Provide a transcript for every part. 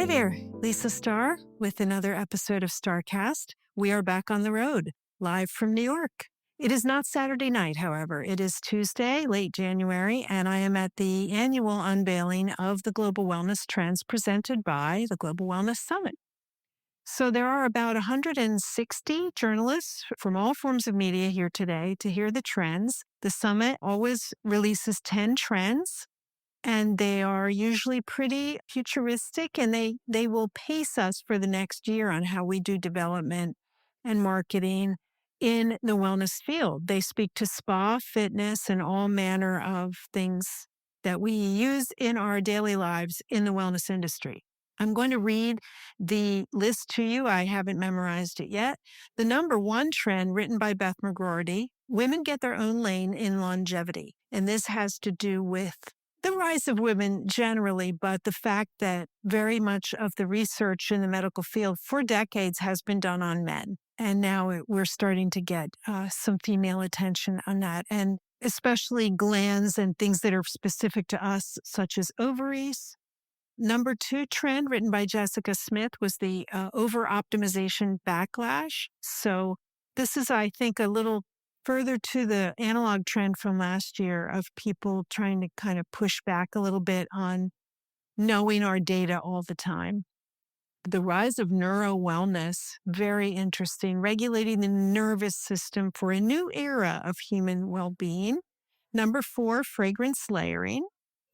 Hi there, Lisa Starr with another episode of StarrCast. We are back on the road, live from New York. It is not Saturday night, however. It is Tuesday, late January, and I am at the annual unveiling of the Global Wellness Trends presented by the Global Wellness Summit. So there are about 160 journalists from all forms of media here today to hear the trends. The summit always releases 10 trends, and they are usually pretty futuristic, and they will pace us for the next year on how we do development and marketing in the wellness field. They speak to spa, fitness, and all manner of things that we use in our daily lives in the wellness industry. I'm going to read the list to you. I haven't memorized it yet. The number one trend, written by Beth McGroarty: women get their own lane in longevity. And this has to do with the rise of women generally, but the fact that very much of the research in the medical field for decades has been done on men. And now we're starting to get some female attention on that, and especially glands and things that are specific to us, such as ovaries. Number two trend, written by Jessica Smith, was the over-optimization backlash. So this is, I think, a little further to the analog trend from last year of people trying to kind of push back a little bit on knowing our data all the time. The rise of neuro wellness, very interesting, regulating the nervous system for a new era of human well-being. Number four, fragrance layering.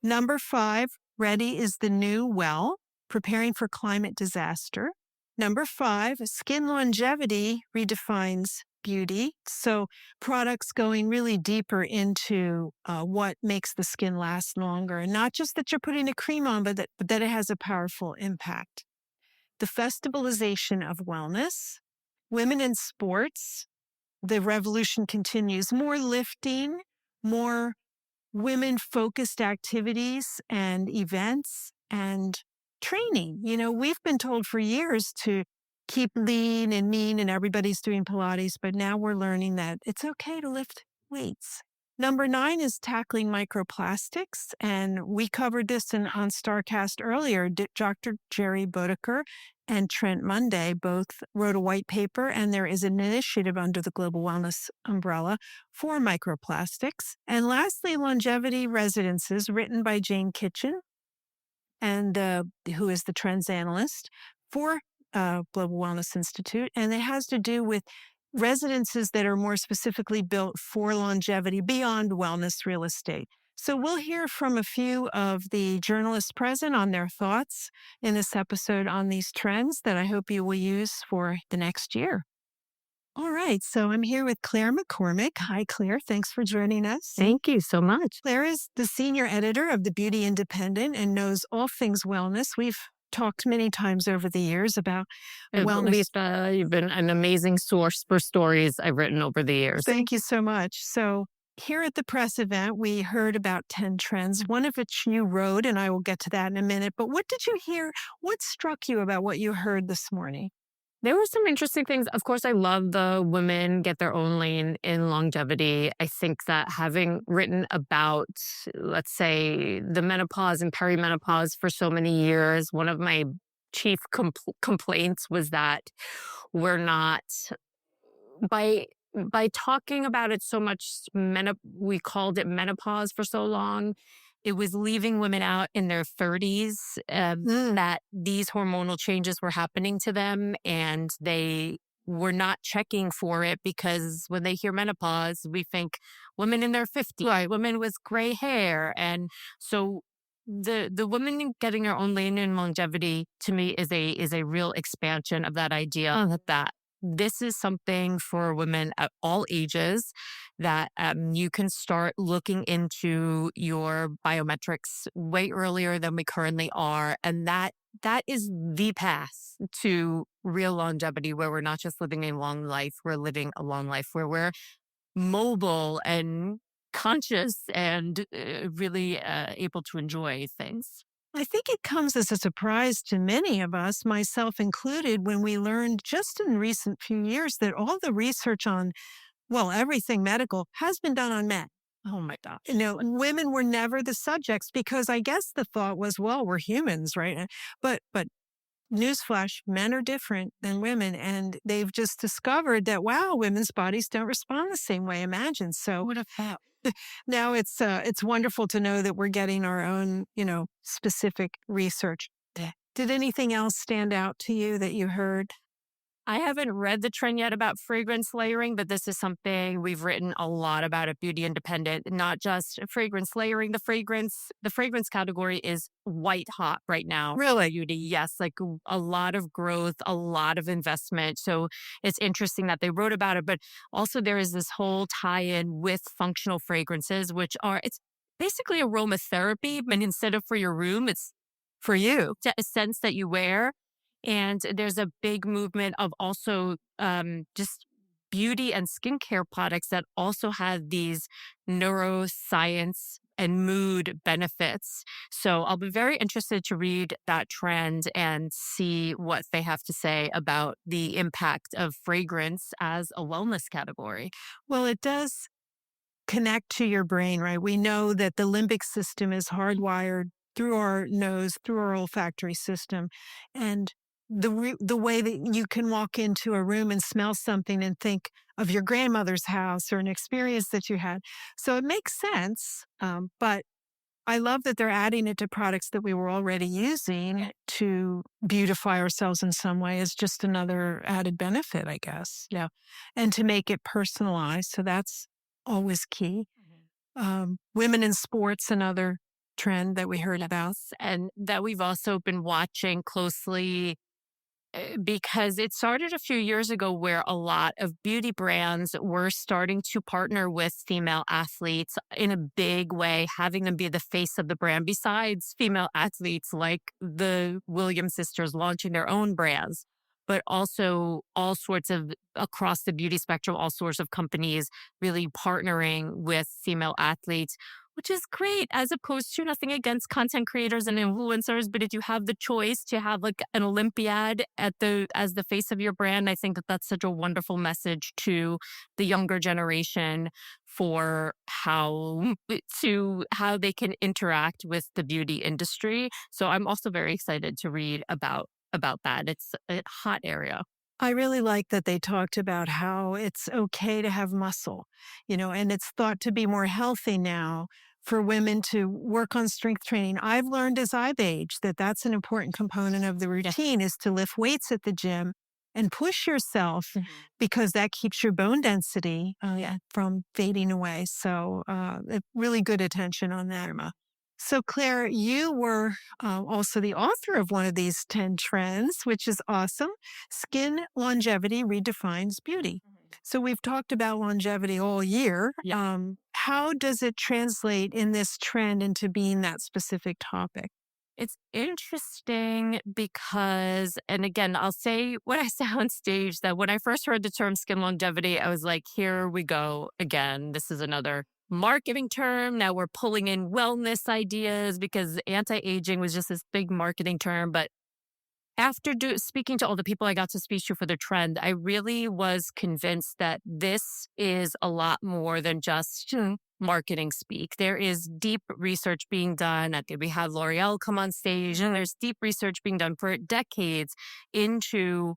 Number five, ready is the new well, preparing for climate disaster. Number five, skin longevity redefines beauty. So products going really deeper into what makes the skin last longer. And not just that you're putting a cream on, but that it has a powerful impact. The festivalization of wellness. Women in sports. The revolution continues. More lifting, more women-focused activities and events and training. You know, we've been told for years to keep lean and mean and everybody's doing Pilates, but now we're learning that it's okay to lift weights. Number 9 is tackling microplastics, and we covered this on StarrCast earlier. Dr. Jerry Bodeker and Trent Monday both wrote a white paper, and there is an initiative under the Global Wellness umbrella for microplastics. And lastly, longevity residences, written by Jane Kitchen, and who is the trends analyst for Global Wellness Institute. And it has to do with residences that are more specifically built for longevity beyond wellness real estate. So we'll hear from a few of the journalists present on their thoughts in this episode on these trends that I hope you will use for the next year. All right, so I'm here with Claire McCormick. Hi, Claire. Thanks for joining us. Thank you so much. Claire is the senior editor of the Beauty Independent and knows all things wellness. We've talked many times over the years about wellness. Lisa, you've been an amazing source for stories I've written over the years. Thank you so much. So here at the press event, we heard about 10 trends, one of which you wrote, and I will get to that in a minute. But what did you hear? What struck you about what you heard this morning? There were some interesting things. Of course, I love the women get their own lane in longevity. I think that having written about, let's say, the menopause and perimenopause for so many years, one of my chief complaints was that we're not, by talking about it so much, we called it menopause for so long. It was leaving women out in their 30s that these hormonal changes were happening to them, and they were not checking for it, because when they hear menopause, we think women in their 50s, right, women with gray hair. And so the women getting their own lane in longevity, to me, is a real expansion of that idea that this is something for women at all ages, that you can start looking into your biometrics way earlier than we currently are. And that is the path to real longevity, where we're not just living a long life, we're living a long life where we're mobile and conscious and really able to enjoy things. I think it comes as a surprise to many of us, myself included, when we learned just in recent few years that all the research on, well, everything medical has been done on men. Oh my gosh. You know, women were never the subjects, because I guess the thought was, well, we're humans, right? But newsflash, men are different than women. And they've just discovered that, wow, women's bodies don't respond the same way. Imagine. So What a thought. now it's wonderful to know that we're getting our own, specific research. Did anything else stand out to you that you heard? I haven't read the trend yet about fragrance layering, but this is something we've written a lot about at Beauty Independent, not just fragrance layering. The fragrance category is white hot right now. Really? Beauty, yes, like a lot of growth, a lot of investment. So it's interesting that they wrote about it, but also there is this whole tie-in with functional fragrances, it's basically aromatherapy, but instead of for your room, it's For you? a scents that you wear. And there's a big movement of also just beauty and skincare products that also have these neuroscience and mood benefits. So I'll be very interested to read that trend and see what they have to say about the impact of fragrance as a wellness category. Well, it does connect to your brain, right? We know that the limbic system is hardwired through our nose, through our olfactory system. And the way that you can walk into a room and smell something and think of your grandmother's house or an experience that you had. So it makes sense. But I love that they're adding it to products that we were already using to beautify ourselves in some way is just another added benefit, I guess. Yeah. And to make it personalized. So that's always key. Women in sports, another trend that we heard about. And that we've also been watching closely because it started a few years ago where a lot of beauty brands were starting to partner with female athletes in a big way, having them be the face of the brand, besides female athletes like the Williams sisters launching their own brands, but also all sorts of across the beauty spectrum, all sorts of companies really partnering with female athletes, which is great, as opposed to nothing against content creators and influencers. But if you have the choice to have like an Olympiad as the face of your brand, I think that that's such a wonderful message to the younger generation for how they can interact with the beauty industry. So I'm also very excited to read about that. It's a hot area. I really like that they talked about how it's okay to have muscle, and it's thought to be more healthy now for women to work on strength training. I've learned as I've aged that that's an important component of the routine is to lift weights at the gym and push yourself because that keeps your bone density from fading away. So really good attention on that, Irma. So, Claire, you were also the author of one of these 10 trends, which is awesome. Skin longevity redefines beauty. So, we've talked about longevity all year. Yeah. How does it translate in this trend into being that specific topic? It's interesting because, and again, I'll say what I say on stage that when I first heard the term skin longevity, I was like, here we go again. This is another marketing term. Now we're pulling in wellness ideas because anti-aging was just this big marketing term. But after speaking to all the people I got to speak to for the trend, I really was convinced that this is a lot more than just marketing speak. There is deep research being done. I think we had L'Oreal come on stage, and there's deep research being done for decades into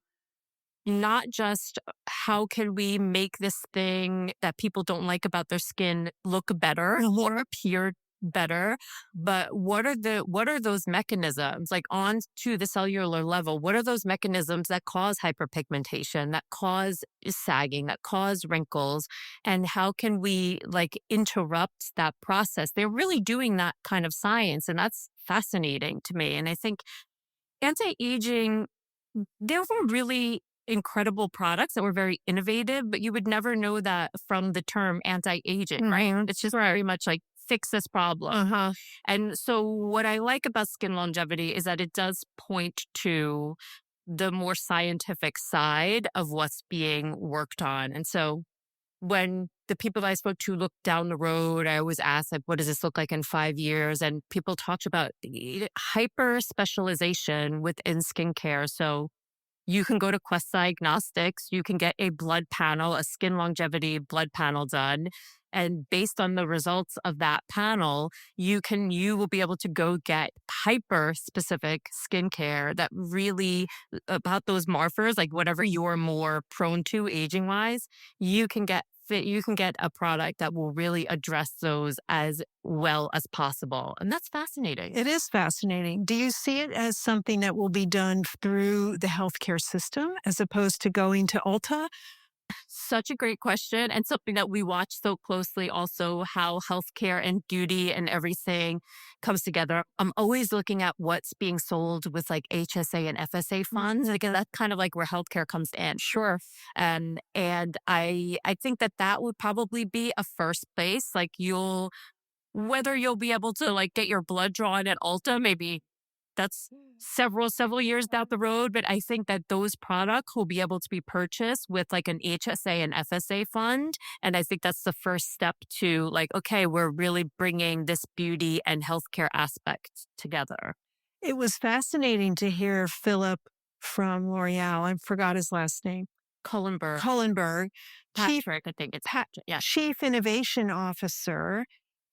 not just how can we make this thing that people don't like about their skin look better or appear better, but what are those mechanisms, like on to the cellular level, what are those mechanisms that cause hyperpigmentation, that cause sagging, that cause wrinkles, and how can we like interrupt that process? They're really doing that kind of science, and that's fascinating to me. And I think anti-aging, there were really incredible products that were very innovative, but you would never know that from the term anti-aging, right? It's just very much like fix this problem. And so what I like about skin longevity is that it does point to the more scientific side of what's being worked on. And so when the people I spoke to looked down the road, I always ask, like, what does this look like in 5 years? And people talked about the hyper specialization within skincare. So you can go to Quest Diagnostics, you can get a blood panel, a skin longevity blood panel done. And based on the results of that panel, you will be able to go get hyper specific skincare that really about those morphers, like whatever you're more prone to aging wise, you can get a product that will really address those as well as possible. And that's fascinating. It is fascinating. Do you see it as something that will be done through the healthcare system as opposed to going to Ulta? Such a great question, and something that we watch so closely also, how healthcare and beauty and everything comes together. I'm always looking at what's being sold with like HSA and FSA funds. Like that's kind of like where healthcare comes in. Sure. And I think that that would probably be a first place. Like whether you'll be able to like get your blood drawn at Ulta, maybe that's several years down the road, but I think that those products will be able to be purchased with like an HSA and FSA fund. And I think that's the first step to like, okay, we're really bringing this beauty and healthcare aspect together. It was fascinating to hear Philip from L'Oreal. I forgot his last name. Cullenberg, Cullenberg, Chief, Patrick, I think it's Pa- yeah. Chief Innovation Officer,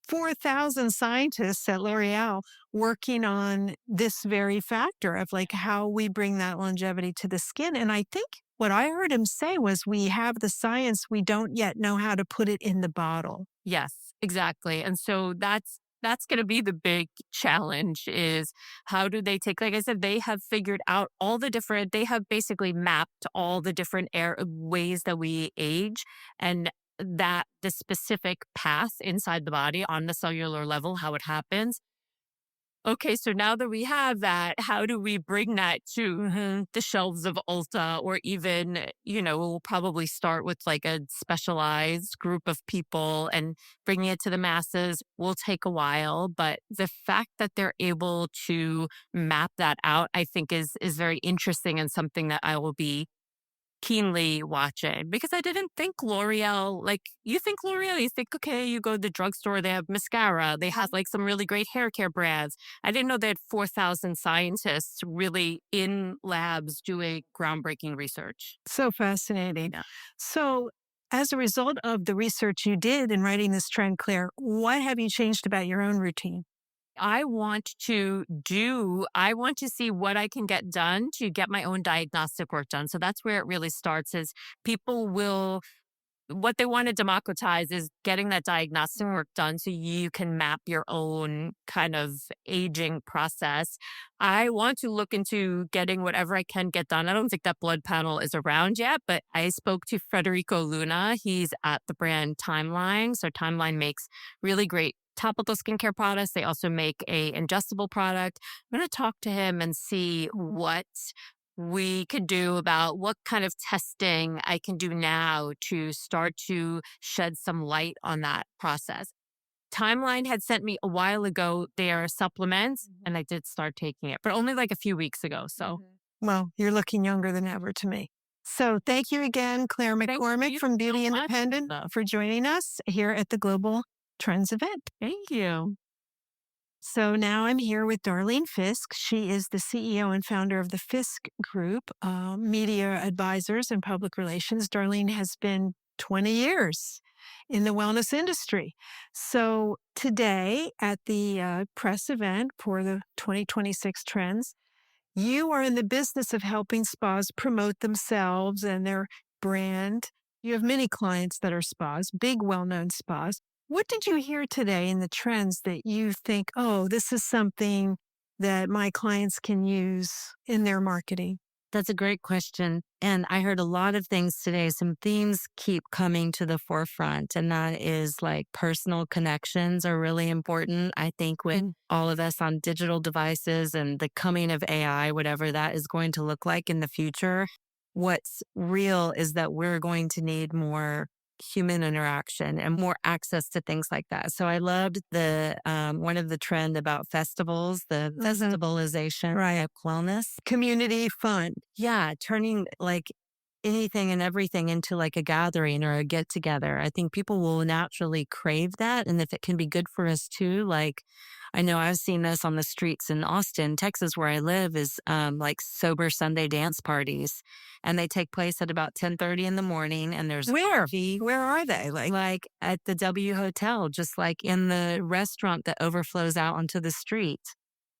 4,000 scientists at L'Oreal working on this very factor of like how we bring that longevity to the skin. And I think what I heard him say was we have the science, we don't yet know how to put it in the bottle. Yes, exactly. And so that's going to be the big challenge is how do they take, like I said, they have figured out they have basically mapped all the different ways that we age and that the specific path inside the body on the cellular level, how it happens. Okay, so now that we have that, how do we bring that to the shelves of Ulta or even, we'll probably start with like a specialized group of people and bringing it to the masses will take a while. But the fact that they're able to map that out, I think is very interesting and something that I will be keenly watching because I didn't think L'Oreal, like you think L'Oreal, you think, okay, you go to the drugstore, they have mascara, they have like some really great hair care brands. I didn't know they had 4,000 scientists really in labs doing groundbreaking research. So fascinating. Yeah. So, as a result of the research you did in writing this trend, Claire, what have you changed about your own routine? I want to see what I can get done to get my own diagnostic work done. So that's where it really starts is people will what they want to democratize is getting that diagnostic work done so you can map your own kind of aging process. I want to look into getting whatever I can get done. I don't think that blood panel is around yet, but I spoke to Federico Luna. He's at the brand Timeline. So Timeline makes really great topical skincare products. They also make a ingestible product. I'm going to talk to him and see what we could do about what kind of testing I can do now to start to shed some light on that process. Timeline had sent me a while ago their supplements and I did start taking it, but only like a few weeks ago. So Well, you're looking younger than ever to me. So thank you again, Claire thank McCormick you from so Beauty much. Independent for joining us here at the Global Trends event. Thank you. So now I'm here with Darlene Fisk. She is the CEO and founder of the Fisk Group, Media Advisors and Public Relations. Darlene has been 20 years in the wellness industry. So today at the press event for the 2026 trends, you are in the business of helping spas promote themselves and their brand. You have many clients that are spas, big well-known spas. What did you hear today in the trends that you think, oh, this is something that my clients can use in their marketing? That's a great question. And I heard a lot of things today. Some themes keep coming to the forefront, and that is like personal connections are really important. I think with all of us on digital devices and the coming of AI, whatever that is going to look like in the future, what's real is that we're going to need more human interaction and more access to things like that. So I loved the one of the trend about festivals, the festivalization Right. of wellness. Community fun. Yeah, turning like anything and everything into like a gathering or a get together. I think people will naturally crave that. And if it can be good for us too, like I know I've seen this on the streets in Austin, Texas, where I live, is like sober Sunday dance parties. And they take place at about 10:30 in the morning. And there's Where? coffee, Where are they? like at the W Hotel, just like in the restaurant that overflows out onto the street.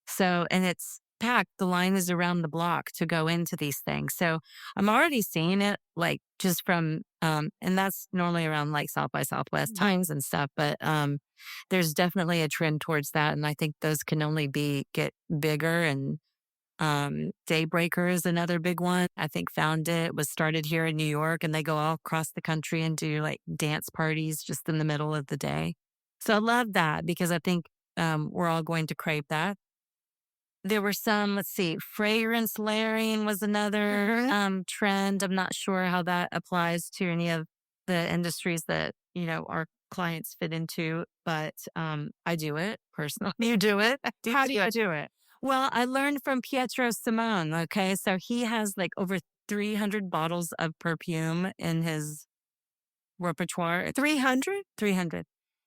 So, and it's packed. The line is around the block to go into these things. So I'm already seeing it like just from, and that's normally around like South by Southwest times and stuff. But there's definitely a trend towards that. And I think those can only get bigger. And Daybreaker is another big one. I think found it, was started here in New York, and they go all across the country and do like dance parties just in the middle of the day. So I love that because I think we're all going to crave that. There were some, let's see, fragrance layering was another trend. I'm not sure how that applies to any of the industries that, our clients fit into, but I do it personally. You do it? How do do you it. do it? Well, I learned from Pietro Simone. Okay. So he has like over 300 bottles of perfume in his repertoire. 300? 300.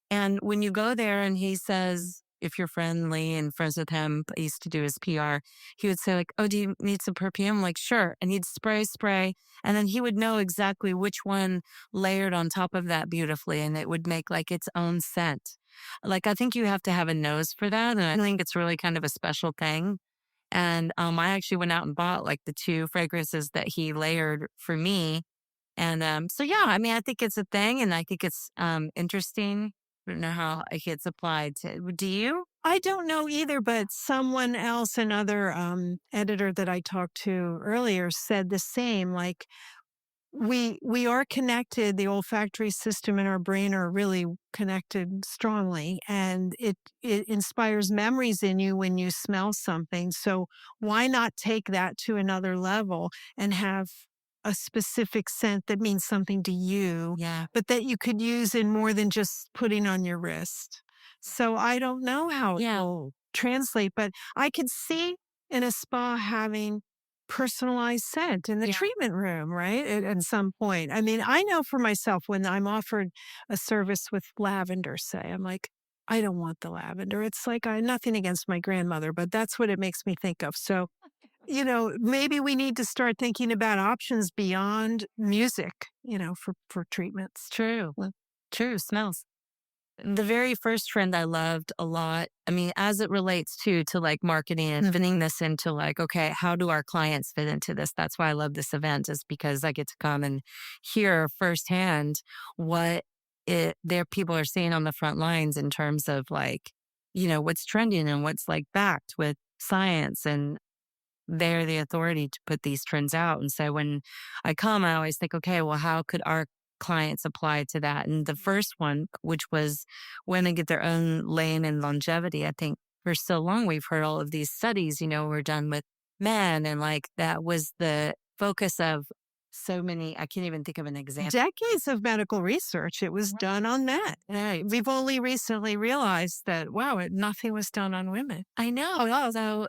And when you go there and he says, if you're friendly and friends with him, I used to do his PR, he would say like, oh, do you need some perfume? I'm like, sure. And he'd spray. And then he would know exactly which one layered on top of that beautifully. And it would make like its own scent. Like, I think you have to have a nose for that. And I think it's really kind of a special thing. And I actually went out and bought like the 2 fragrances that he layered for me. And so, yeah, I mean, I think it's a thing and I think it's interesting. I don't know how it gets applied to. Do you? I don't know either, but someone else, another editor that I talked to earlier, said the same. Like we are connected. The olfactory system in our brain are really connected strongly, and it inspires memories in you when you smell something. So why not take that to another level and have a specific scent that means something to you, Yeah. but that you could use in more than just putting on your wrist? So I don't know how it Yeah. will translate, but I could see in a spa having personalized scent in the Yeah. treatment room, right? At some point. I mean, I know for myself when I'm offered a service with lavender, say, I'm like, I don't want the lavender. It's like nothing against my grandmother, but that's what it makes me think of. So, maybe we need to start thinking about options beyond music, for treatments. True. Well, True. Smells. The very first trend I loved a lot, I mean, as it relates to like marketing and fitting this into like, okay, how do our clients fit into this? That's why I love this event, is because I get to come and hear firsthand what their people are seeing on the front lines in terms of like, what's trending and what's like backed with science, and they're the authority to put these trends out. And so when I come, I always think, okay, well, how could our clients apply to that? And the first one, which was women get their own lane and longevity, I think for so long we've heard all of these studies, were done with men. And like that was the focus of so many, I can't even think of an example. decades of medical research, it was done on men. We've only recently realized that, wow, nothing was done on women. I know. Also,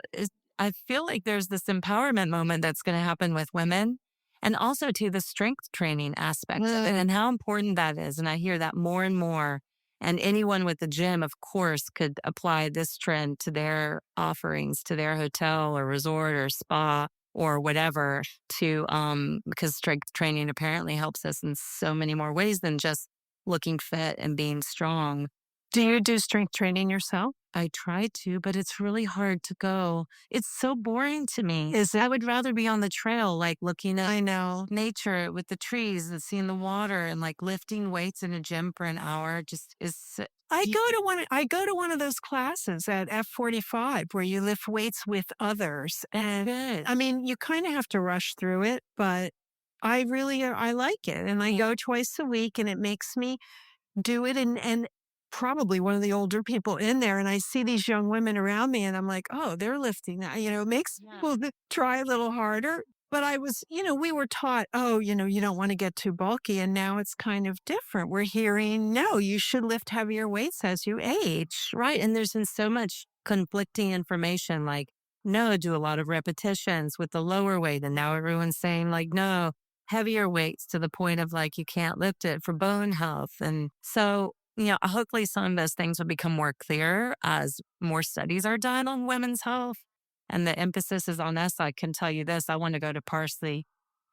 I feel like there's this empowerment moment that's going to happen with women, and also to the strength training aspect of it and how important that is. And I hear that more and more. And anyone with a gym, of course, could apply this trend to their offerings, to their hotel or resort or spa or whatever, because strength training apparently helps us in so many more ways than just looking fit and being strong. Do you do strength training yourself? I try to, but it's really hard to go. It's so boring to me. Is I would rather be on the trail, like looking I at know. nature with the trees and seeing the water, and like lifting weights in a gym for an hour just is. I go to one of those classes at F45 where you lift weights with others. And Good. I mean, you kind of have to rush through it, but I like it. And I go twice a week and it makes me do it and probably one of the older people in there. And I see these young women around me and I'm like, oh, they're lifting that. It makes Yeah. people try a little harder. But we were taught, oh, you don't want to get too bulky. And now it's kind of different. We're hearing, no, you should lift heavier weights as you age. Right. And there's been so much conflicting information, like, no, do a lot of repetitions with the lower weight. And now everyone's saying, like, no, heavier weights to the point of like you can't lift it for bone health. And so, hopefully some of those things will become more clear as more studies are done on women's health. And the emphasis is on us. I can tell you this, I want to go to Parsley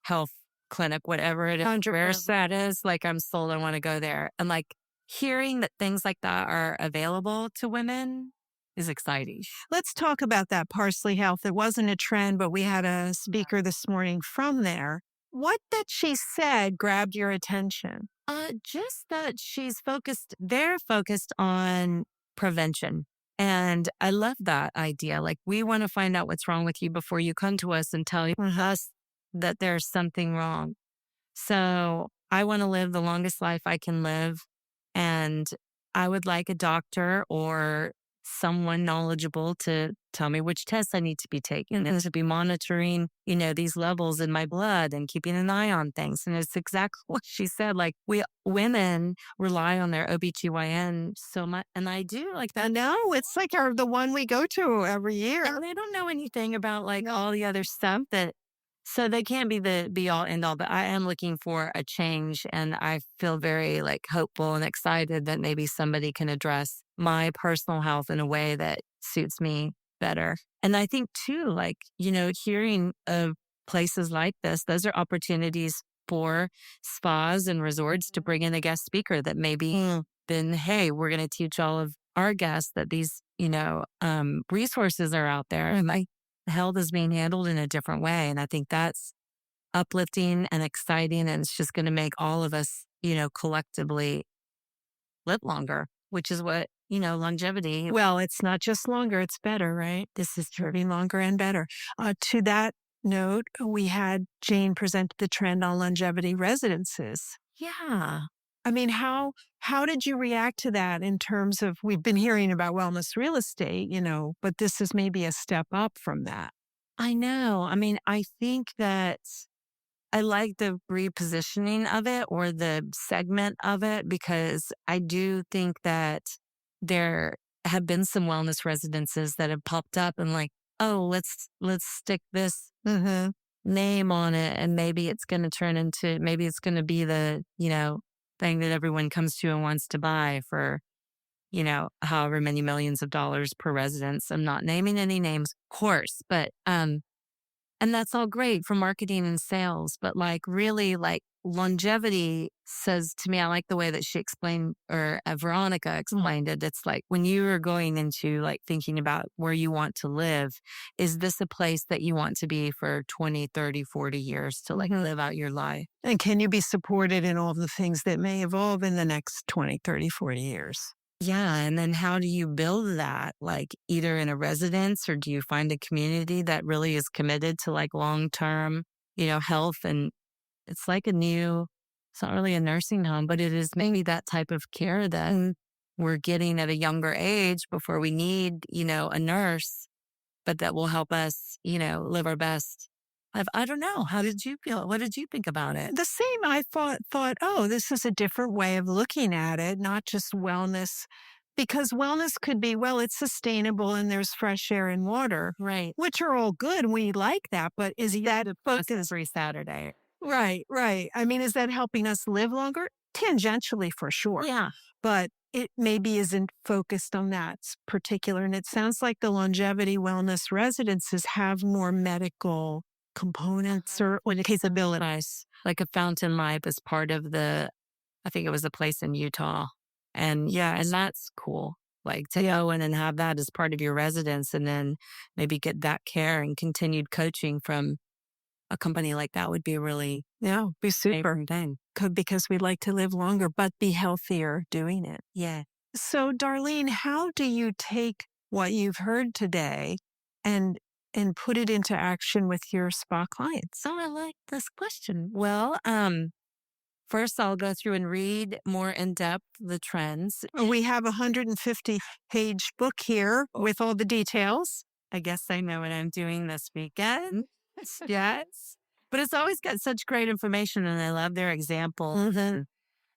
Health Clinic, whatever it is, where that is. Like, I'm sold, I want to go there. And like hearing that things like that are available to women is exciting. Let's talk about that Parsley Health. It wasn't a trend, but we had a speaker this morning from there. What that she said grabbed your attention? Just that they're focused on prevention. And I love that idea. Like, we want to find out what's wrong with you before you come to us and tell us that there's something wrong. So I want to live the longest life I can live. And I would like a doctor or someone knowledgeable to tell me which tests I need to be taking and to be monitoring, these levels in my blood and keeping an eye on things. And it's exactly what she said. Like, we women rely on their OBGYN so much. And I do like that. No, it's like the one we go to every year. And they don't know anything about like all the other stuff so they can't be the be all end all, but I am looking for a change. And I feel very like hopeful and excited that maybe somebody can address my personal health in a way that suits me better. And I think too, like, hearing of places like this, those are opportunities for spas and resorts to bring in a guest speaker that maybe then, hey, we're going to teach all of our guests that these, resources are out there. And like, health is being handled in a different way. And I think that's uplifting and exciting. And it's just going to make all of us, collectively live longer, which is what, longevity. Well, it's not just longer, it's better, right? This is true. Living longer and better. To that note, we had Jane present the trend on longevity residences. Yeah. I mean, how did you react to that in terms of, we've been hearing about wellness real estate, but this is maybe a step up from that. I know. I mean, I think that I like the repositioning of it or the segment of it, because I do think that there have been some wellness residences that have popped up and like, oh, let's stick this name on it. And maybe it's going to be the, thing that everyone comes to and wants to buy for, however many millions of dollars per residence. I'm not naming any names, of course, but, and that's all great for marketing and sales. But like, really, like, longevity says to me, I like the way that she explained, or Veronica explained it. It's like, when you are going into like thinking about where you want to live, is this a place that you want to be for 20, 30, 40 years to like live out your life? And can you be supported in all the things that may evolve in the next 20, 30, 40 years? Yeah. And then how do you build that? Like, either in a residence, or do you find a community that really is committed to like long-term, health? And it's like it's not really a nursing home, but it is maybe that type of care that we're getting at a younger age before we need, a nurse, but that will help us, live our best life. I don't know. How did you feel? What did you think about it? The same. I thought, oh, this is a different way of looking at it, not just wellness, because wellness could be, well, it's sustainable and there's fresh air and water, Right. which are all good. We like that. But is that a focus? Every Saturday. Right, right. I mean, is that helping us live longer? Tangentially, for sure. Yeah. But it maybe isn't focused on that particular. And it sounds like the longevity wellness residences have more medical components or capabilities. Like a Fountain Life is part of I think it was a place in Utah. And yeah, and that's cool. Like, to go in and have that as part of your residence, and then maybe get that care and continued coaching from a company like that would be really be super thing. Because we like to live longer, but be healthier doing it. Yeah. So, Darlene, how do you take what you've heard today and put it into action with your spa clients? Oh, I like this question. Well, first I'll go through and read more in depth the trends. We have a 150-page book here with all the details. I guess I know what I'm doing this weekend. Yes. But it's always got such great information, and I love their examples.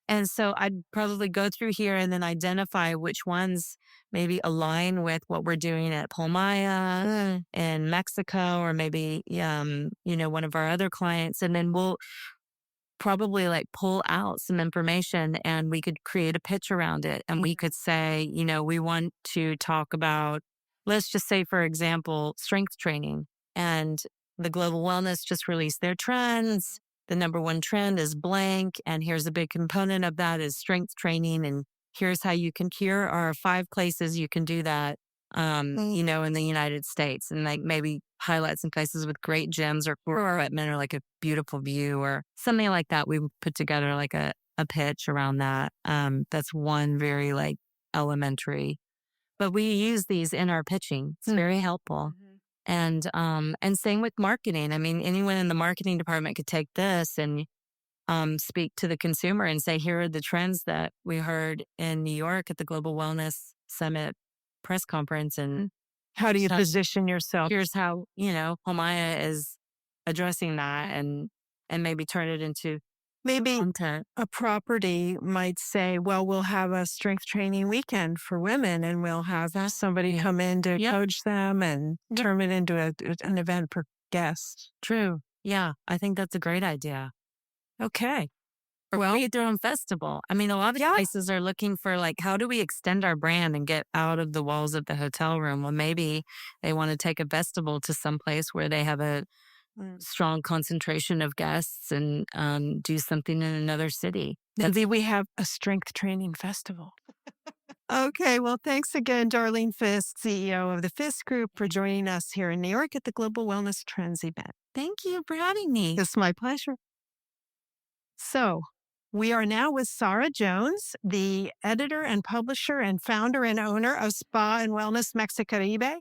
And so I'd probably go through here and then identify which ones maybe align with what we're doing at Palmaya in Mexico, or maybe, one of our other clients. And then probably like pull out some information and we could create a pitch around it. And we could say, we want to talk about, let's just say, for example, strength training. And the Global Wellness just released their trends. The number one trend is blank. And here's a big component of that is strength training. And here's how here are 5 places you can do that, in the United States, and like maybe highlight some places with great gyms or equipment or like a beautiful view or something like that. We would put together like a pitch around that. That's one very like elementary, but we use these in our pitching. It's very helpful. And same with marketing. I mean, anyone in the marketing department could take this and speak to the consumer and say, here are the trends that we heard in New York at the Global Wellness Summit press conference. And How do you position yourself? here's how, Homaya is addressing that and maybe turn it into Maybe content. a property might say, well, we'll have a strength training weekend for women and we'll have somebody come in to coach them and turn it into an event for guests. True. Yeah, I think that's a great idea. Okay. Or create their own festival. I mean, a lot of places are looking for like, how do we extend our brand and get out of the walls of the hotel room? Well, maybe they want to take a festival to some place where they have a strong concentration of guests and do something in another city. Maybe we have a strength training festival. Okay. Well, thanks again, Darlene Fisk, CEO of the Fisk Group, for joining us here in New York at the Global Wellness Trends event. Thank you for having me. It's my pleasure. So, we are now with Sarah Jones, the editor and publisher and founder and owner of Spa and Wellness Mexicaribe.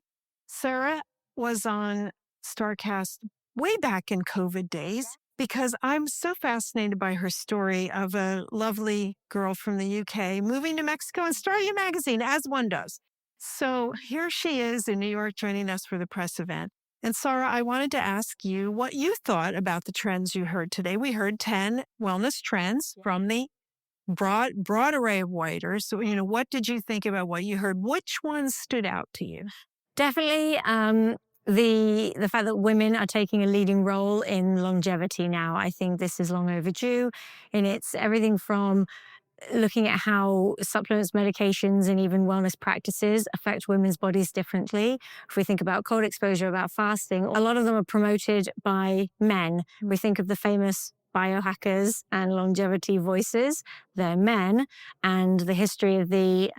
Sarah was on StarrCast way back in COVID days because I'm so fascinated by her story of a lovely girl from the UK moving to Mexico and starting a magazine, as one does. So here she is in New York joining us for the press event. And Sarah, I wanted to ask you what you thought about the trends you heard today. We heard 10 wellness trends from the broad array of writers. So, what did you think about what you heard? Which ones stood out to you? Definitely the fact that women are taking a leading role in longevity now. I think this is long overdue, and it's everything from looking at how supplements, medications, and even wellness practices affect women's bodies differently. If we think about cold exposure, about fasting, a lot of them are promoted by men. We think of the famous biohackers and longevity voices, they're men, and the history of the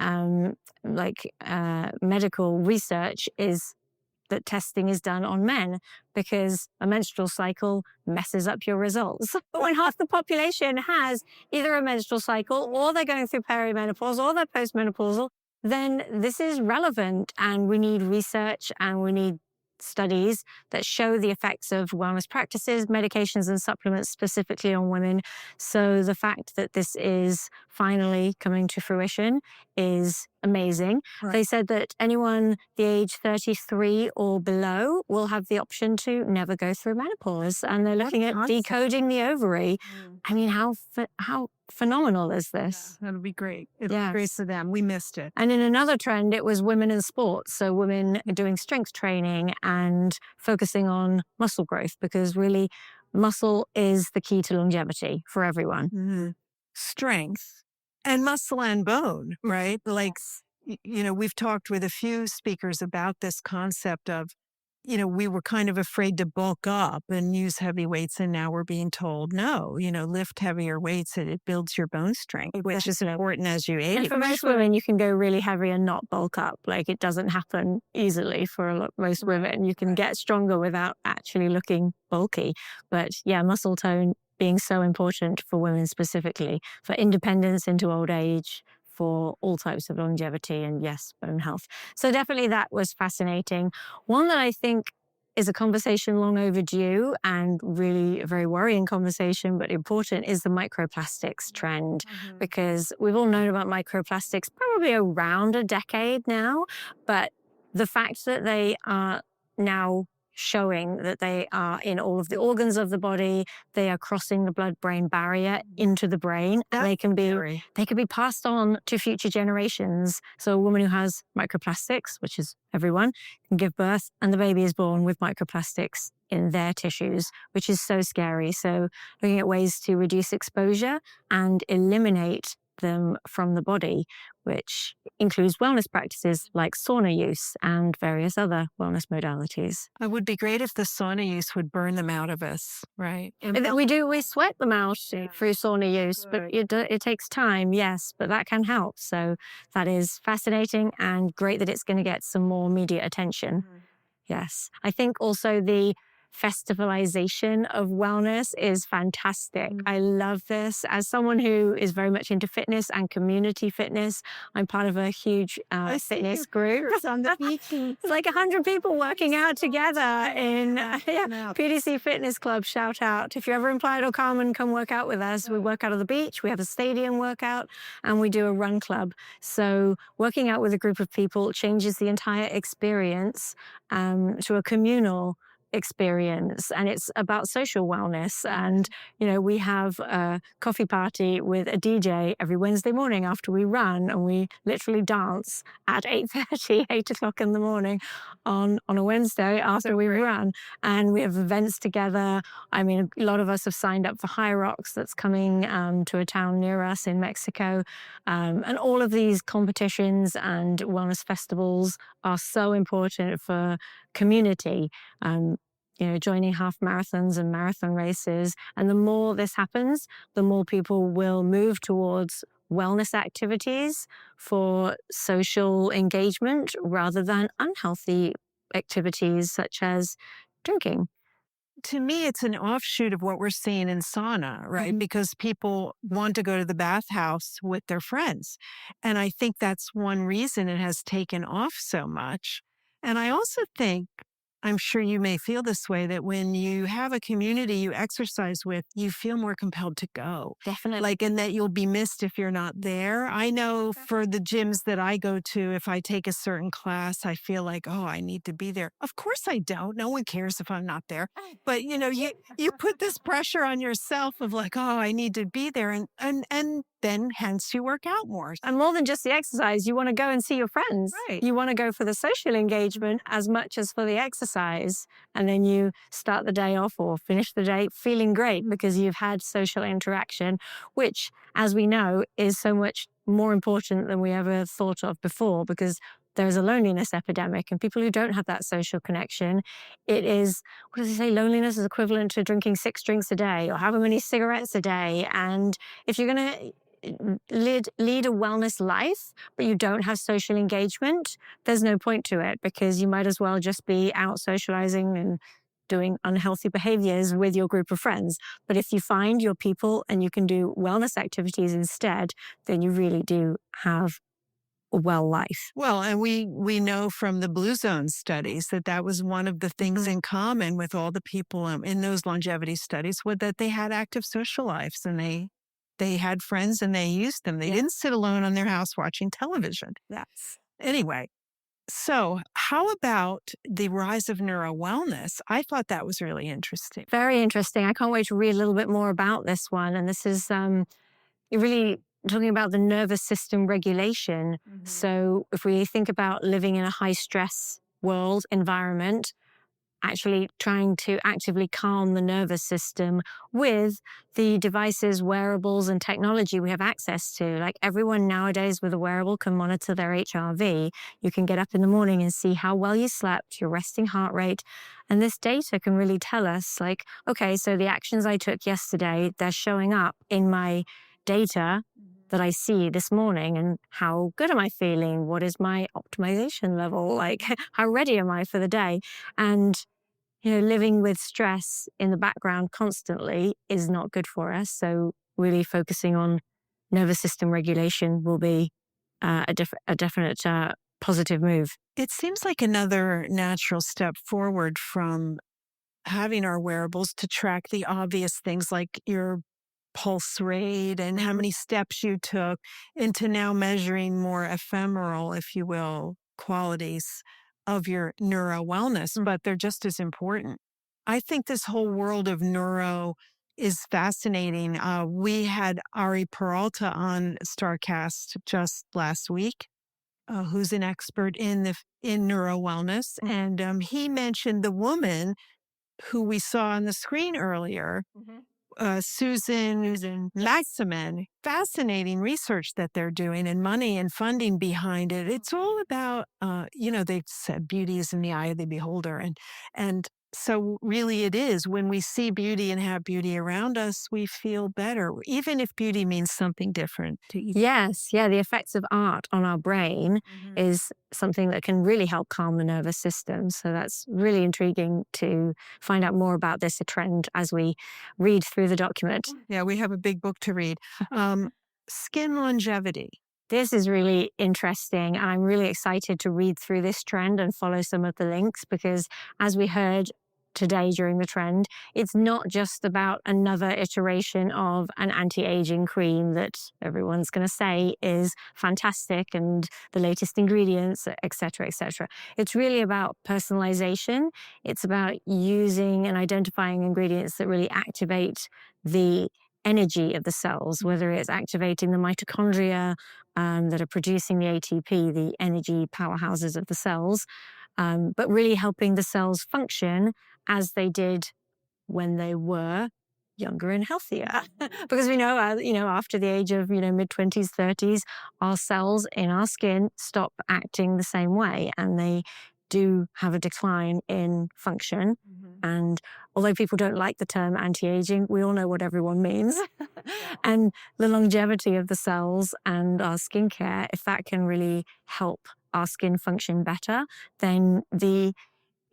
medical research is that testing is done on men because a menstrual cycle messes up your results. But when half the population has either a menstrual cycle or they're going through perimenopause or they're postmenopausal, then this is relevant and we need research and we need studies that show the effects of wellness practices, medications, and supplements specifically on women. So the fact that this is finally coming to fruition is amazing. Right. They said that anyone the age 33 or below will have the option to never go through menopause. And they're looking at decoding the ovary. I mean, how phenomenal is this? Yeah, that'll be great. It'll be great for them. We missed it. And in another trend, it was women in sports. So women doing strength training and focusing on muscle growth, because really muscle is the key to longevity for everyone. Mm-hmm. Strength and muscle and bone, right? Like, we've talked with a few speakers about this concept of, we were kind of afraid to bulk up and use heavy weights. And now we're being told, no, lift heavier weights and it builds your bone strength, which is important as you age. And for most women, you can go really heavy and not bulk up. Like, it doesn't happen easily for most women. You can get stronger without actually looking bulky. But yeah, muscle tone being so important for women specifically, for independence into old age, for all types of longevity and yes, bone health. So definitely that was fascinating. One that I think is a conversation long overdue and really a very worrying conversation, but important, is the microplastics trend. Mm-hmm. Because we've all known about microplastics probably around a decade now, but the fact that they are now showing that they are in all of the organs of the body, they are crossing the blood-brain barrier into the brain. They can be passed on to future generations. So a woman who has microplastics, which is everyone, can give birth and the baby is born with microplastics in their tissues, which is so scary. So looking at ways to reduce exposure and eliminate them from the body, which includes wellness practices like sauna use and various other wellness modalities. It would be great if the sauna use would burn them out of us, right? We sweat them out through sauna use, but it takes time, yes, but that can help. So that is fascinating and great that it's going to get some more media attention. Yes. I think also the festivalization of wellness is fantastic. I love this. As someone who is very much into fitness and community fitness, I'm part of a huge fitness group. It's on the beach. It's like 100 people working out together in PDC Fitness Club. Shout out. If you're ever in Playa del Carmen, come work out with us. We work out on the beach. We have a stadium workout and we do a run club. So working out with a group of people changes the entire experience to a communal experience, and it's about social wellness. And we have a coffee party with a DJ every Wednesday morning after we run, and we literally dance at 8:30, 8 o'clock in the morning on a Wednesday after we run, and we have events together. I mean, a lot of us have signed up for High Rocks that's coming to a town near us in Mexico, and all of these competitions and wellness festivals are so important for community. Joining half marathons and marathon races. And the more this happens, the more people will move towards wellness activities for social engagement rather than unhealthy activities such as drinking. To me, it's an offshoot of what we're seeing in sauna, right? Because people want to go to the bathhouse with their friends. And I think that's one reason it has taken off so much. And I also think, I'm sure you may feel this way, that when you have a community you exercise with, you feel more compelled to go. Definitely. And that you'll be missed if you're not there. I know for the gyms that I go to, if I take a certain class, I feel like, oh, I need to be there. Of course I don't. No one cares if I'm not there. But, you put this pressure on yourself of like, oh, I need to be there. And then hence you work out more. And more than just the exercise, you want to go and see your friends. Right. You want to go for the social engagement as much as for the exercise. And then you start the day off or finish the day feeling great because you've had social interaction, which, as we know, is so much more important than we ever thought of before, because there's a loneliness epidemic, and people who don't have that social connection, it is, what does he say? Loneliness is equivalent to drinking 6 drinks a day or however many cigarettes a day. And if you're going to lead a wellness life, but you don't have social engagement, there's no point to it, because you might as well just be out socializing and doing unhealthy behaviors with your group of friends. But if you find your people and you can do wellness activities instead, then you really do have a well life. Well, and we know from the Blue Zone studies that was one of the things in common with all the people in those longevity studies, was that they had active social lives, and they had friends and they used them. They didn't sit alone on their house watching television. Yes. Anyway, so how about the rise of neuro-wellness? I thought that was really interesting. Very interesting. I can't wait to read a little bit more about this one. And this is really talking about the nervous system regulation. So if we think about living in a high stress world environment, actually trying to actively calm the nervous system with the devices, wearables, and technology we have access to. Like, everyone nowadays with a wearable can monitor their HRV. You can get up in the morning and see how well you slept, your resting heart rate. And this data can really tell us, like, okay, so the actions I took yesterday, they're showing up in my data that I see this morning. And how good am I feeling? What is my optimization level? Like, how ready am I for the day? And living with stress in the background constantly is not good for us. So really focusing on nervous system regulation will be a definite positive move. It seems like another natural step forward from having our wearables to track the obvious things like your pulse rate and how many steps you took, into now measuring more ephemeral, if you will, qualities of your neuro wellness, but they're just as important. I think this whole world of neuro is fascinating. We had Ari Peralta on StarrCast just last week, who's an expert in neuro wellness, and he mentioned the woman who we saw on the screen earlier, Susan Maximin, fascinating research that they're doing and money and funding behind it. It's all about, they said beauty is in the eye of the beholder. And so really it is when we see beauty and have beauty around us, we feel better, even if beauty means something different to each. Yes, yeah, the effects of art on our brain is something that can really help calm the nervous system. So that's really intriguing to find out more about this trend as we read through the document. Yeah, we have a big book to read. Skin longevity. This is really interesting, and I'm really excited to read through this trend and follow some of the links because, as we heard today during the trend, it's not just about another iteration of an anti-aging cream that everyone's going to say is fantastic and the latest ingredients, etc., etc. It's really about personalization. It's about using and identifying ingredients that really activate the energy of the cells, whether it's activating the mitochondria that are producing the ATP, the energy powerhouses of the cells, but really helping the cells function as they did when they were younger and healthier. Because we know, after the age of, mid-20s, 30s, our cells in our skin stop acting the same way and they do have a decline in function. And although people don't like the term anti-aging, we all know what everyone means. And the longevity of the cells and our skincare, if that can really help our skin function better, then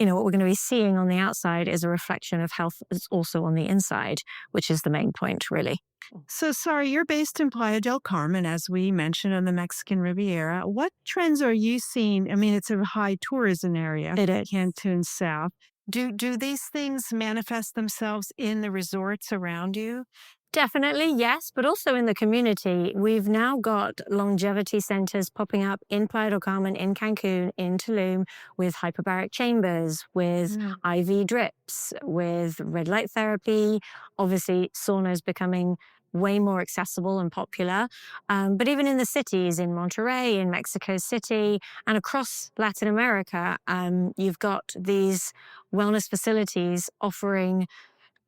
what we're going to be seeing on the outside is a reflection of health that's also on the inside, which is the main point, really. So, sorry, you're based in Playa del Carmen, as we mentioned, on the Mexican Riviera. What trends are you seeing? I mean, it's a high tourism area. It is. Cancun South. Do these things manifest themselves in the resorts around you? Definitely, yes, but also in the community. We've now got longevity centers popping up in Playa del Carmen, in Cancun, in Tulum, with hyperbaric chambers, with IV drips, with red light therapy. Obviously, saunas becoming way more accessible and popular. But even in the cities, in Monterrey, in Mexico City, and across Latin America, you've got these wellness facilities offering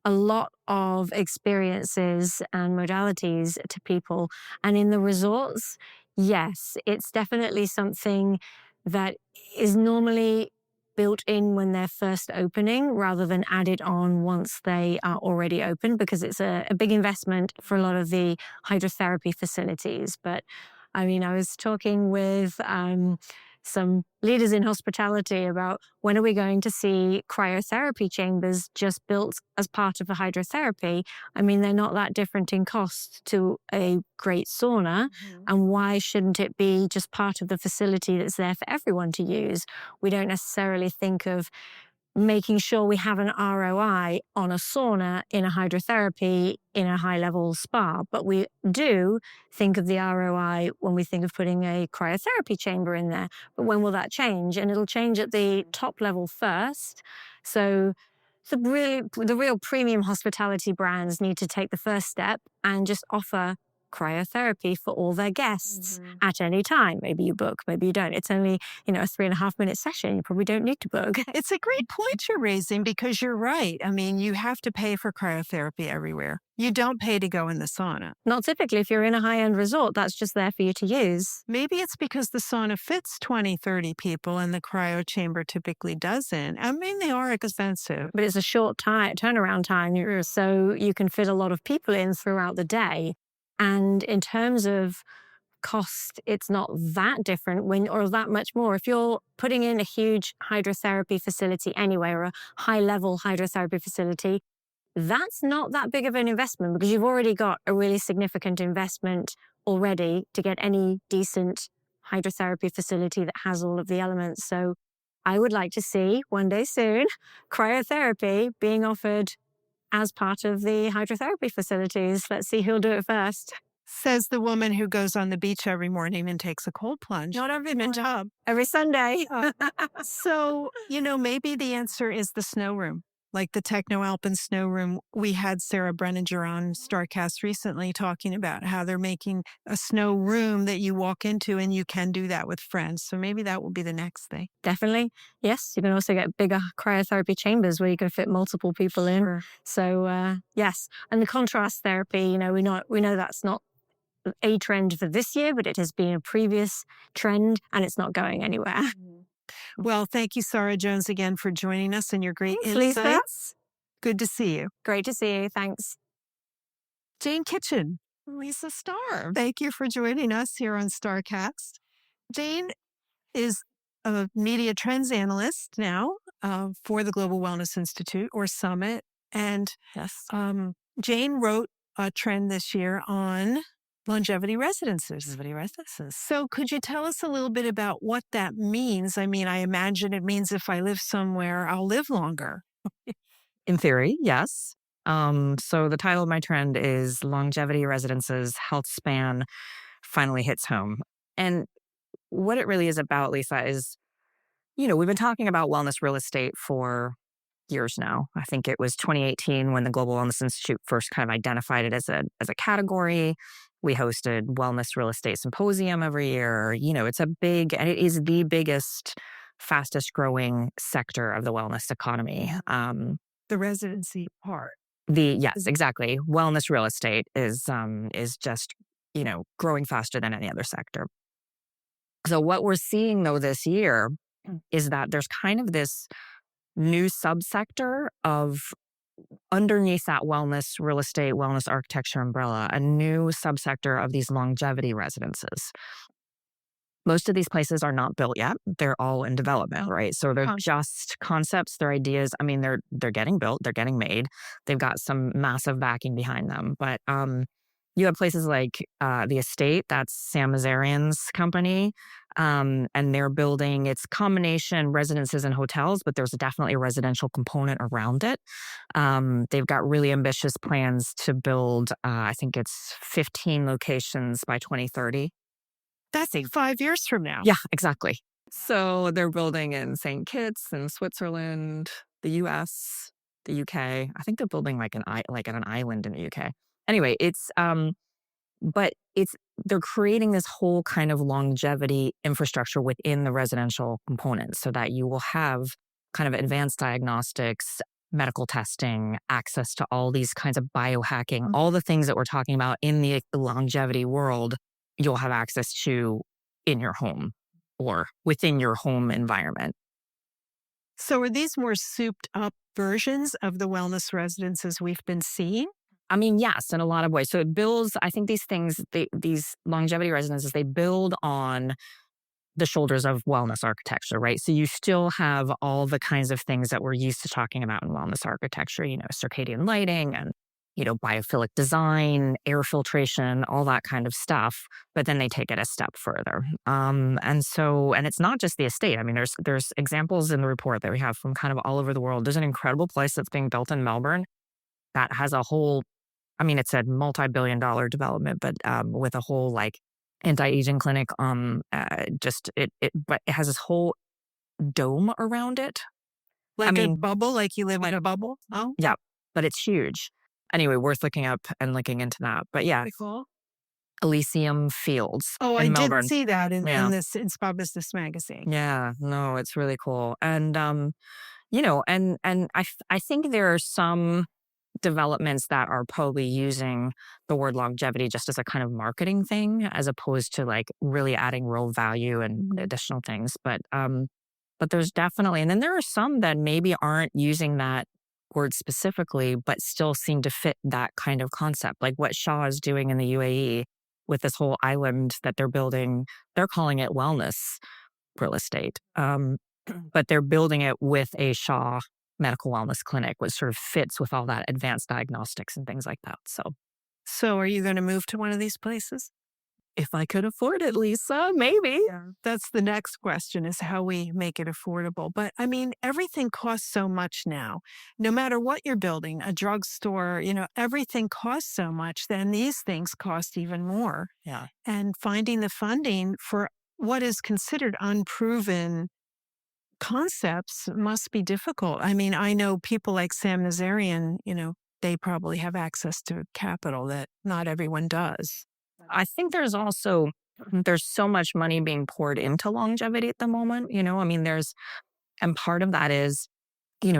a lot of experiences and modalities to people. And in the resorts, yes, it's definitely something that is normally built in when they're first opening rather than added on once they are already open, because it's a big investment for a lot of the hydrotherapy facilities. But I mean, I was talking with some leaders in hospitality about when are we going to see cryotherapy chambers just built as part of a hydrotherapy. I mean, they're not that different in cost to a great sauna. And why shouldn't it be just part of the facility that's there for everyone to use? We don't necessarily think of making sure we have an ROI on a sauna in a hydrotherapy in a high-level spa. But we do think of the ROI when we think of putting a cryotherapy chamber in there. But when will that change? And it'll change at the top level first. So the real premium hospitality brands need to take the first step and just offer cryotherapy for all their guests at any time. Maybe you book, maybe you don't. It's only, a 3.5-minute session. You probably don't need to book. It's a great point you're raising because you're right. I mean, you have to pay for cryotherapy everywhere. You don't pay to go in the sauna. Not typically. If you're in a high-end resort, that's just there for you to use. Maybe it's because the sauna fits 20, 30 people and the cryo chamber typically doesn't. I mean, they are expensive. But it's a short turnaround time, so you can fit a lot of people in throughout the day. And in terms of cost, it's not that different or that much more. If you're putting in a huge hydrotherapy facility anyway, or a high-level hydrotherapy facility, that's not that big of an investment because you've already got a really significant investment already to get any decent hydrotherapy facility that has all of the elements. So I would like to see one day soon cryotherapy being offered as part of the hydrotherapy facilities. Let's see who'll do it first. Says the woman who goes on the beach every morning and takes a cold plunge. Not every job. Every Sunday. So, maybe the answer is the snow room. like the Techno Alpine Snow Room. We had Sarah Brenninger on StarrCast recently talking about how they're making a snow room that you walk into, and you can do that with friends. So maybe that will be the next thing. Definitely. Yes. You can also get bigger cryotherapy chambers where you can fit multiple people in. Sure. So, yes. And the contrast therapy, we know that's not a trend for this year, but it has been a previous trend and it's not going anywhere. Well, thank you, Sarah Jones, again for joining us and your great Thanks, Lisa. insights. Good to see you. Great to see you. Thanks. Jane Kitchen, Lisa Starr. thank you for joining us here on StarrCast. Jane is a media trends analyst now for the Global Wellness Institute or Summit. And Yes. Jane wrote a trend this year on longevity residences. So could you tell us a little bit about what that means? I mean, I imagine it means if I live somewhere, I'll live longer. In theory, yes. So the title of my trend is Longevity Residences Health Span Finally Hits Home. And what it really is about, Lisa, is, we've been talking about wellness real estate for years now. I think it was 2018 when the Global Wellness Institute first kind of identified it as a category. We hosted Wellness Real Estate Symposium every year. It's and it is the biggest, fastest growing sector of the wellness economy. The residency part. Yes, exactly. Wellness real estate is just, growing faster than any other sector. So what we're seeing though this year is that there's kind of this new subsector of underneath that wellness real estate, wellness architecture umbrella, a new subsector of these longevity residences. Most of these places are not built yet. They're all in development, right? So they're just concepts, they're ideas. I mean, they're getting built, they're getting made. They've got some massive backing behind them. But you have places like The Estate, that's Sam Mazarian's company, and they're building, it's combination residences and hotels, but there's definitely a residential component around it. They've got really ambitious plans to build, I think it's 15 locations by 2030. That's 5 years from now. Yeah, exactly. So they're building in St. Kitts in Switzerland, the US, the UK. I think they're building like an island in the UK. Anyway, they're creating this whole kind of longevity infrastructure within the residential components so that you will have kind of advanced diagnostics, medical testing, access to all these kinds of biohacking, all the things that we're talking about in the longevity world, you'll have access to in your home or within your home environment. So are these more souped up versions of the wellness residences we've been seeing? I mean, yes, in a lot of ways. So it builds, I think these longevity residences, they build on the shoulders of wellness architecture, right? So you still have all the kinds of things that we're used to talking about in wellness architecture, circadian lighting and, biophilic design, air filtration, all that kind of stuff. But then they take it a step further. And it's not just The Estate. I mean, there's examples in the report that we have from kind of all over the world. There's an incredible place that's being built in Melbourne that has a whole, it's a multi-billion-dollar development, but with a whole like anti-aging clinic. But it has this whole dome around it. Like a bubble, like you live in a bubble? Oh, yeah, but it's huge. Anyway, worth looking up and looking into that. But yeah, cool. Elysium Fields. Oh, in I Melbourne. did see that in Spa Business Magazine. Yeah, no, it's really cool. And I think there are some developments that are probably using the word longevity just as a kind of marketing thing, as opposed to like really adding real value and additional things. But there's definitely, and then there are some that maybe aren't using that word specifically, but still seem to fit that kind of concept. Like what Shaw is doing in the UAE with this whole island that they're building, they're calling it wellness real estate. But they're building it with a Shaw medical wellness clinic, which sort of fits with all that advanced diagnostics and things like that. So are you going to move to one of these places? If I could afford it, Lisa, maybe. Yeah, that's the next question, is how we make it affordable. But I mean, everything costs so much now. No matter what you're building, a drugstore, everything costs so much, then these things cost even more. Yeah. And finding the funding for what is considered unproven concepts must be difficult. I mean, I know people like Sam Nazarian, they probably have access to capital that not everyone does. I think there's so much money being poured into longevity at the moment. I mean, and part of that is,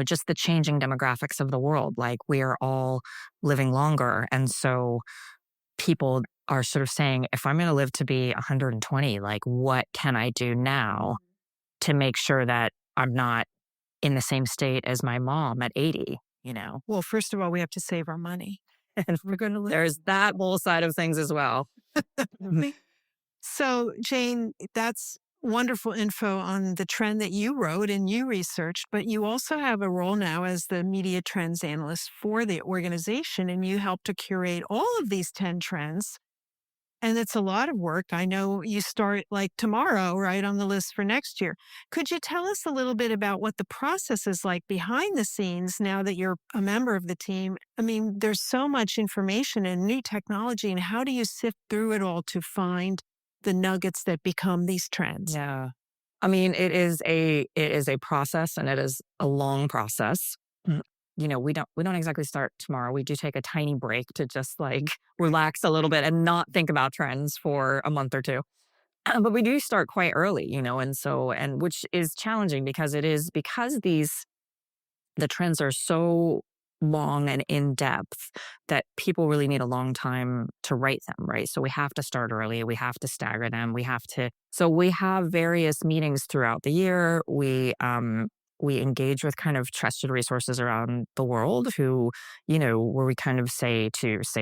just the changing demographics of the world. Like we are all living longer. And so people are sort of saying, if I'm going to live to be 120, like what can I do now to make sure that I'm not in the same state as my mom at 80? Well, first of all, we have to save our money. And We're going to live. there's that whole side of things as well. So, Jane, that's wonderful info on the trend that you wrote and you researched, but you also have a role now as the media trends analyst for the organization, and you help to curate all of these 10 trends. And it's a lot of work. I know you start like tomorrow, right, on the list for next year. Could you tell us a little bit about what the process is like behind the scenes now that you're a member of the team? I mean, there's so much information and new technology, and how do you sift through it all to find the nuggets that become these trends? Yeah. I mean, it is a process, and it is a long process. We don't exactly start tomorrow. We do take a tiny break to just like relax a little bit and not think about trends for a month or two. But we do start quite early, and which is challenging because the trends are so long and in depth that people really need a long time to write them, right? So we have to start early. We have to stagger them. So we have various meetings throughout the year. We engage with kind of trusted resources around the world where we kind of say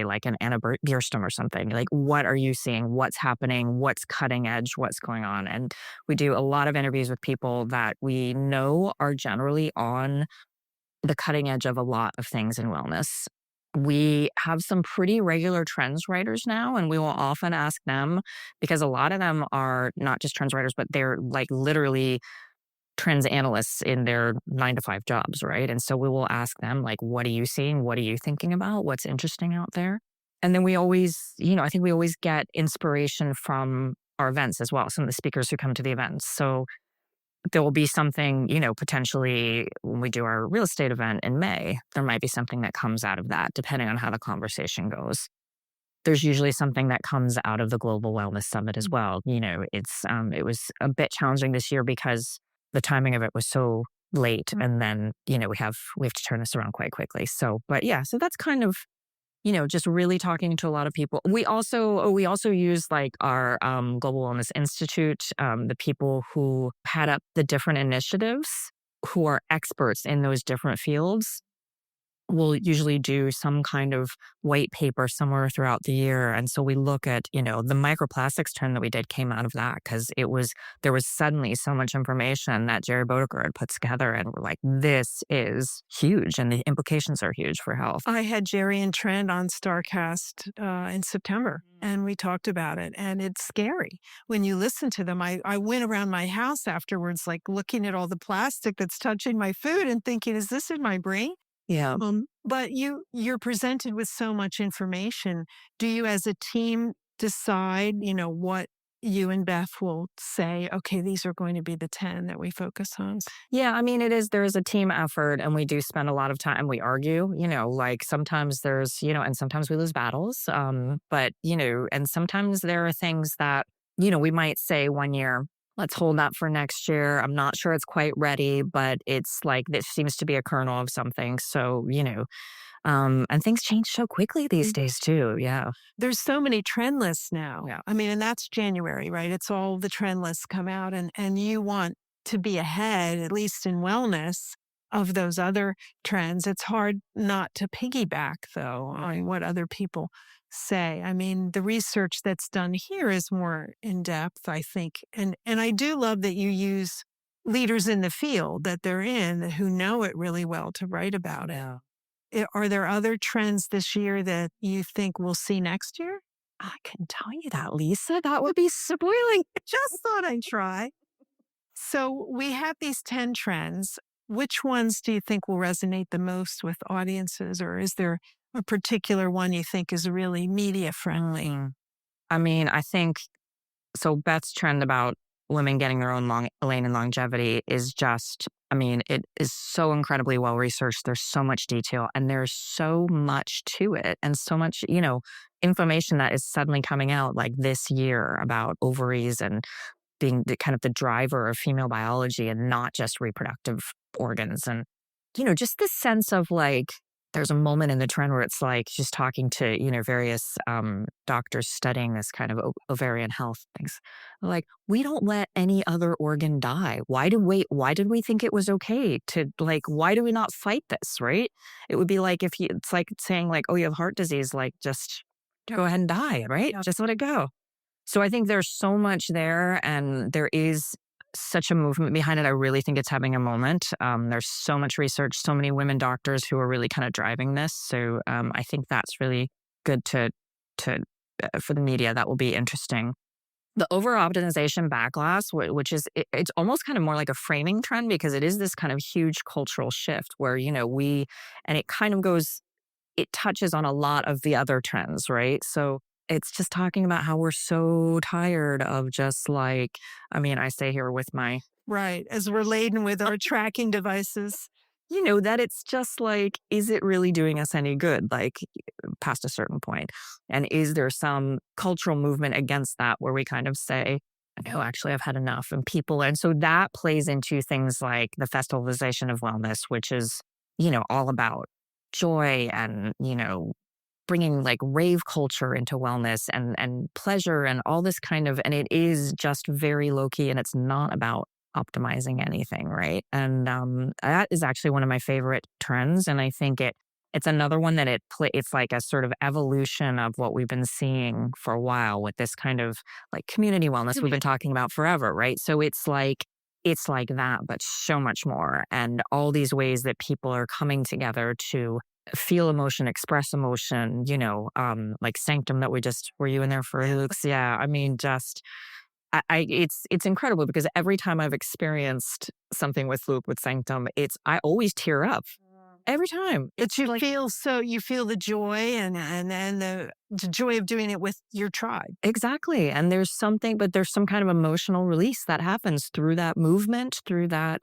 like an Anna Bierstrom or something, like, what are you seeing? What's happening? What's cutting edge? What's going on? And we do a lot of interviews with people that we know are generally on the cutting edge of a lot of things in wellness. We have some pretty regular trends writers now, and we will often ask them, because a lot of them are not just trends writers, but they're like literally trends analysts in their 9 to 5 jobs, right? And so we will ask them, like, what are you seeing? What are you thinking about? What's interesting out there? And then we always, I think we always get inspiration from our events as well, some of the speakers who come to the events. So there will be something, potentially when we do our real estate event in May, there might be something that comes out of that, depending on how the conversation goes. There's usually something that comes out of the Global Wellness Summit as well. It was a bit challenging this year because the timing of it was so late, and then we have to turn this around quite quickly. So that's kind of just really talking to a lot of people. We also use like our Global Wellness Institute, the people who head up the different initiatives, who are experts in those different fields. We'll usually do some kind of white paper somewhere throughout the year. And so we look at, the microplastics trend that we did came out of that, because there was suddenly so much information that Jerry Bodeker had put together, and we're like, this is huge and the implications are huge for health. I had Jerry and Trent on StarrCast in September, and we talked about it, and it's scary when you listen to them. I went around my house afterwards, like looking at all the plastic that's touching my food and thinking, is this in my brain? Yeah. But you're presented with so much information. Do you as a team decide, what you and Beth will say, okay, these are going to be the 10 that we focus on? Yeah, I mean, there is a team effort, and we do spend a lot of time. We argue, like sometimes there's, and sometimes we lose battles. But, and sometimes there are things that, we might say one year, let's hold that for next year. I'm not sure it's quite ready, but it's like, this seems to be a kernel of something. So, and things change so quickly these days too. Yeah. There's so many trend lists now. Yeah. I mean, and that's January, right? It's all the trend lists come out, and you want to be ahead, at least in wellness, of those other trends. It's hard not to piggyback, though, on what other people say. I mean, the research that's done here is more in depth, I think. And I do love that you use leaders in the field that they're in who know it really well to write about it. Are there other trends this year that you think we'll see next year? I can tell you that, Lisa. That would be spoiling. Just thought I'd try. So we have these 10 trends. Which ones do you think will resonate the most with audiences, or is there a particular one you think is really media friendly? I mean, I think so. Beth's trend about women getting their own lane in longevity is just, I mean, it is so incredibly well researched. There's so much detail and there's so much to it and so much, information that is suddenly coming out like this year about ovaries and being the kind of the driver of female biology and not just reproductive organs. And, just this sense of like, there's a moment in the trend where it's like just talking to, various doctors studying this kind of ovarian health things. Like, we don't let any other organ die. Why did we think it was okay to like, why do we not fight this? Right. It would be like it's like saying like, oh, you have heart disease, like just go ahead and die. Right. Just let it go. So I think there's so much there and there is such a movement behind it. I really think it's having a moment. There's so much research, so many women doctors who are really kind of driving this. So I think that's really good to for the media. That will be interesting. The over-optimization backlash, which is, it's almost kind of more like a framing trend because it is this kind of huge cultural shift where, and it kind of it touches on a lot of the other trends, right? So it's just talking about how we're so tired of just like, I mean, I stay here with my, Right. As we're laden with our tracking devices. that it's just like, is it really doing us any good? Like past a certain point? And is there some cultural movement against that where we kind of say, no, actually, I've had enough. And so that plays into things like the festivalization of wellness, which is, all about joy and, bringing like rave culture into wellness and pleasure and all this kind of, and it is just very low key and it's not about optimizing anything, right? And that is actually one of my favorite trends, and I think it's another one that it's like a sort of evolution of what we've been seeing for a while with this kind of like community wellness we've been talking about forever, right? So it's like that, but so much more, and all these ways that people are coming together to feel emotion, express emotion, like Sanctum that were you in there for Luke's? Yeah. I mean, just, it's incredible because every time I've experienced something with Luke with Sanctum, I always tear up every time. It's you feel the joy and the joy of doing it with your tribe. Exactly. And there's some kind of emotional release that happens through that movement, through the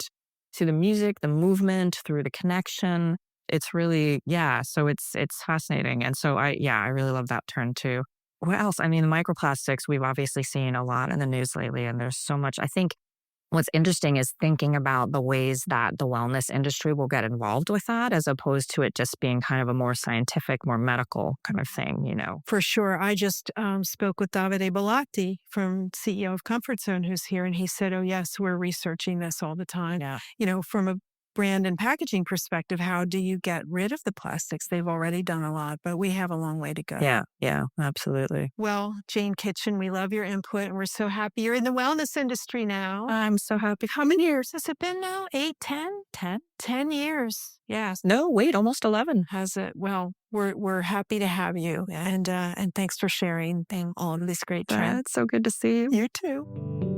music, the movement, through the connection. It's really, yeah. So it's fascinating. And so I really love that turn too. What else? I mean, microplastics, we've obviously seen a lot in the news lately, and there's so much. I think what's interesting is thinking about the ways that the wellness industry will get involved with that, as opposed to it just being kind of a more scientific, more medical kind of thing, For sure. I just spoke with Davide Bellotti from CEO of Comfort Zone, who's here, and he said, oh, yes, we're researching this all the time. Yeah. From a brand and packaging perspective, how do you get rid of the plastics? They've already done a lot, but we have a long way to go. Yeah, absolutely. Well, Jane Kitchen, we love your input, and we're so happy you're in the wellness industry now. I'm so happy. How many years has it been now? 8, 10? 10 years. Yes. No, wait, almost 11. Has it? Well, we're happy to have you, and thanks for sharing all of this great trends. It's so good to see you. You too.